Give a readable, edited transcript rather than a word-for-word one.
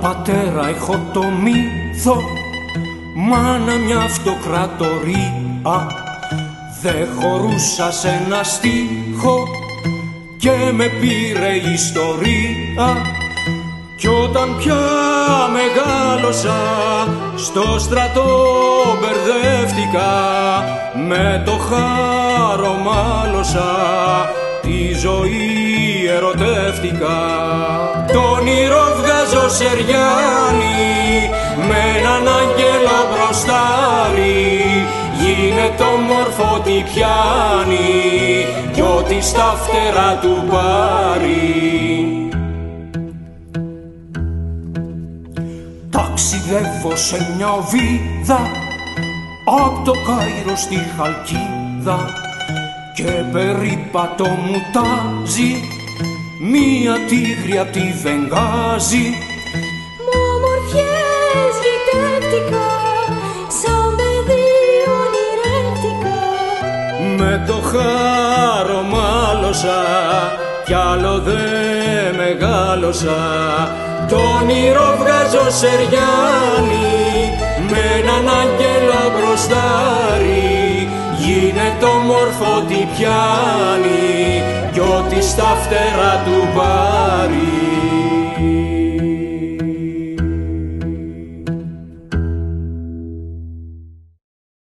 πατέρα έχω το μύθο, μάνα μια αυτοκρατορία. Δε χωρούσα σε ένα στίχο και με πήρε η ιστορία. Κι όταν πια μεγάλωσα στο στρατό μπερδεύτηκα, με το χάρο μάλωσα, τη ζωή ερωτεύτηκα. Τ' όνειρο βγάζω σεριάνι με έναν άγγελο μπροστάρι, γίνεται όμορφο τι πιάνει κι ό,τι στα φτερά του πάρει. Ταξιδεύω σε μια οβίδα απ' το Κάιρο στη Χαλκίδα και περίπατο μου τάζει μία τίγρη απ' τη Βενγάζη. Μ' ομορφιές γητεύτηκα, σαν παιδί ονειρεύτηκα. Με το χάρο μάλωσα κι άλλο δε μεγάλωσα. Τ' όνειρο βγάζω σεριάνι με έναν άγγελο μπροστάρι, γίνεται όμορφο τι πιάνει κι ό,τι στα φτερά του πάρει.